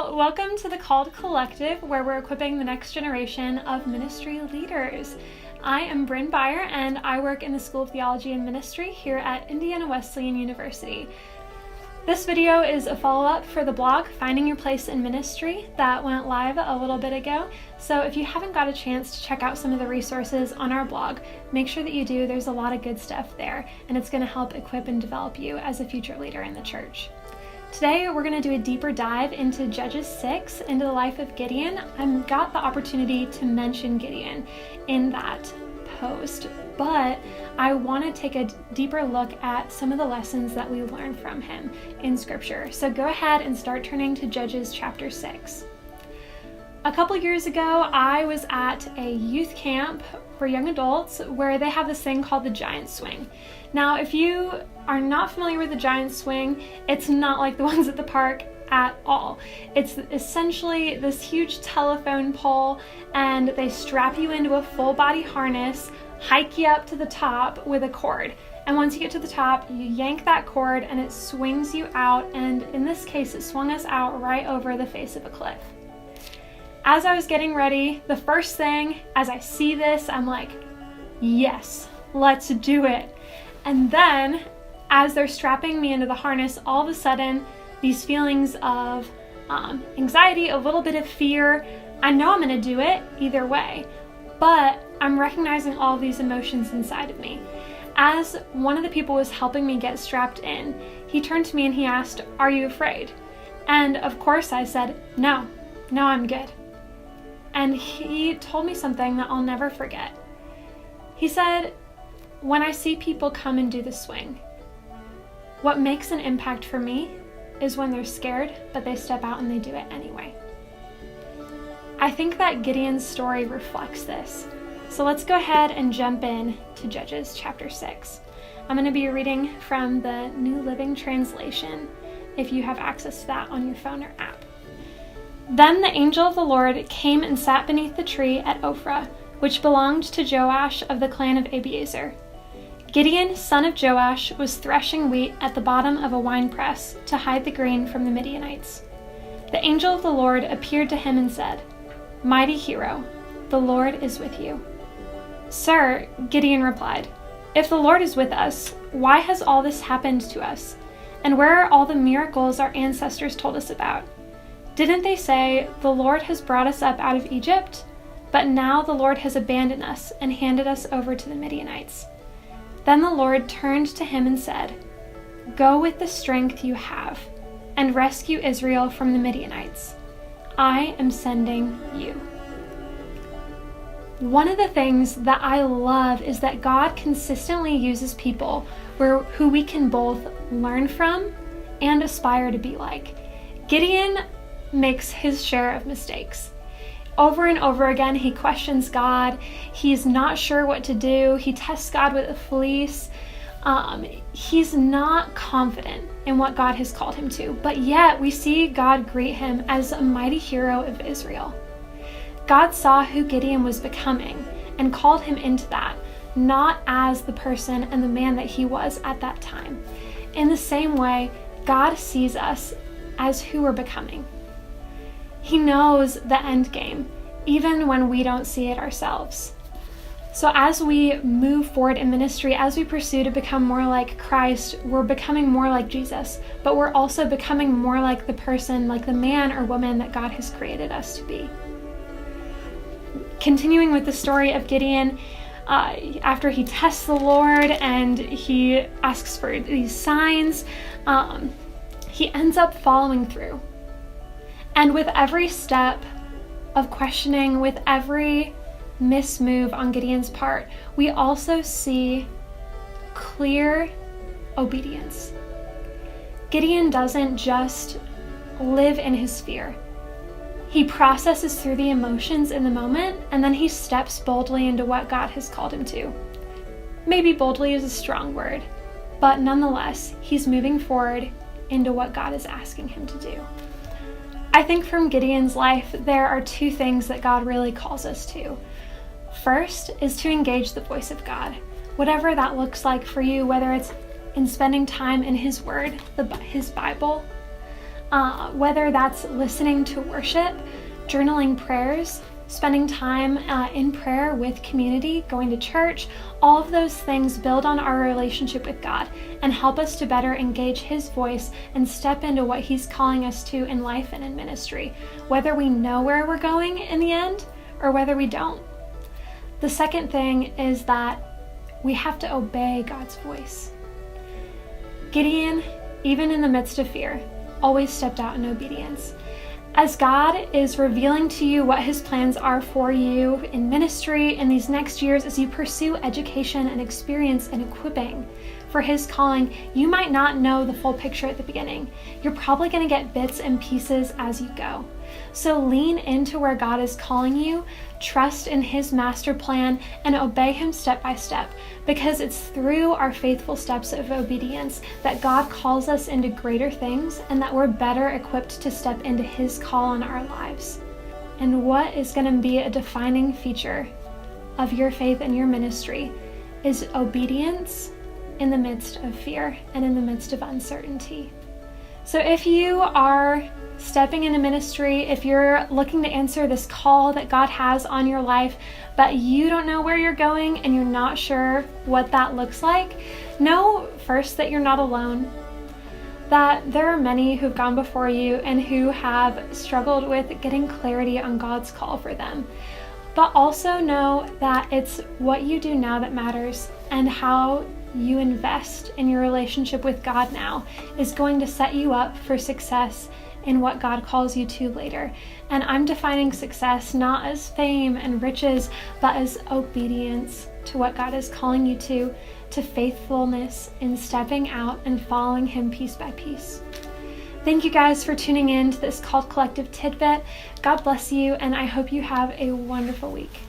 Well, welcome to the Called Collective, where we're equipping the next generation of ministry leaders. I am Bryn Byer, and I work in the School of Theology and Ministry here at Indiana Wesleyan University. This video is a follow-up for the blog, Finding Your Place in Ministry, that went live a little bit ago. So if you haven't got a chance to check out some of the resources on our blog, make sure that you do. There's a lot of good stuff there, and it's going to help equip and develop you as a future leader in the church. Today, we're going to do a deeper dive into Judges 6, into the life of Gideon. I got the opportunity to mention Gideon in that post, but I want to take a deeper look at some of the lessons that we learn from him in Scripture. So go ahead and start turning to Judges chapter 6. A couple years ago, I was at a youth camp for young adults where they have this thing called the giant swing. Now, if you are not familiar with the giant swing, it's not like the ones at the park at all. It's essentially this huge telephone pole, and they strap you into a full body harness, hike you up to the top with a cord. And once you get to the top, you yank that cord and it swings you out, and in this case, it swung us out right over the face of a cliff. As I was getting ready, the first thing, as I see this, I'm like, yes, let's do it. And then, as they're strapping me into the harness, all of a sudden, these feelings of anxiety, a little bit of fear, I know I'm gonna do it either way, but I'm recognizing all of these emotions inside of me. As one of the people was helping me get strapped in, he turned to me and he asked, "Are you afraid?" And of course I said, no, I'm good. And he told me something that I'll never forget. He said, when I see people come and do the swing, what makes an impact for me is when they're scared, but they step out and they do it anyway. I think that Gideon's story reflects this. So let's go ahead and jump in to Judges chapter 6. I'm going to be reading from the New Living Translation, if you have access to that on your phone or app. Then the angel of the Lord came and sat beneath the tree at Ophrah, which belonged to Joash of the clan of Abiezer. Gideon, son of Joash, was threshing wheat at the bottom of a winepress to hide the grain from the Midianites. The angel of the Lord appeared to him and said, "Mighty hero, the Lord is with you." "Sir," Gideon replied, "if the Lord is with us, why has all this happened to us? And where are all the miracles our ancestors told us about? Didn't they say, 'The Lord has brought us up out of Egypt'? But now the Lord has abandoned us and handed us over to the Midianites." Then the Lord turned to him and said, "Go with the strength you have and rescue Israel from the Midianites. I am sending you." One of the things that I love is that God consistently uses people who we can both learn from and aspire to be like. Gideon makes his share of mistakes. Over and over again, he questions God. He's not sure what to do. He tests God with a fleece. He's not confident in what God has called him to, but yet we see God greet him as a mighty hero of Israel. God saw who Gideon was becoming and called him into that, not as the person and the man that he was at that time. In the same way, God sees us as who we're becoming. He knows the end game, even when we don't see it ourselves. So as we move forward in ministry, as we pursue to become more like Christ, we're becoming more like Jesus, but we're also becoming more like the person, like the man or woman that God has created us to be. Continuing with the story of Gideon, after he tests the Lord and he asks for these signs, he ends up following through. And with every step of questioning, with every mismove on Gideon's part, we also see clear obedience. Gideon doesn't just live in his fear. He processes through the emotions in the moment, and then he steps boldly into what God has called him to. Maybe boldly is a strong word, but nonetheless, he's moving forward into what God is asking him to do. I think from Gideon's life, there are two things that God really calls us to. First is to engage the voice of God, whatever that looks like for you, whether it's in spending time in His Word, His Bible, whether that's listening to worship, journaling prayers, spending time in prayer with community, going to church. All of those things build on our relationship with God and help us to better engage His voice and step into what He's calling us to in life and in ministry, whether we know where we're going in the end or whether we don't. The second thing is that we have to obey God's voice. Gideon, even in the midst of fear, always stepped out in obedience. As God is revealing to you what His plans are for you in ministry in these next years, as you pursue education and experience and equipping for His calling, you might not know the full picture at the beginning. You're probably going to get bits and pieces as you go. So lean into where God is calling you, trust in His master plan, and obey Him step by step, because it's through our faithful steps of obedience that God calls us into greater things and that we're better equipped to step into His call on our lives. And what is going to be a defining feature of your faith and your ministry is obedience in the midst of fear and in the midst of uncertainty. So if you are stepping into ministry, if you're looking to answer this call that God has on your life, but you don't know where you're going and you're not sure what that looks like, know first that you're not alone, that there are many who've gone before you and who have struggled with getting clarity on God's call for them. But also know that it's what you do now that matters, and how you invest in your relationship with God now is going to set you up for success in what God calls you to later. And I'm defining success not as fame and riches, but as obedience to what God is calling you to faithfulness in stepping out and following Him piece by piece. Thank you guys for tuning in to this Called Collective tidbit. God bless you, and I hope you have a wonderful week.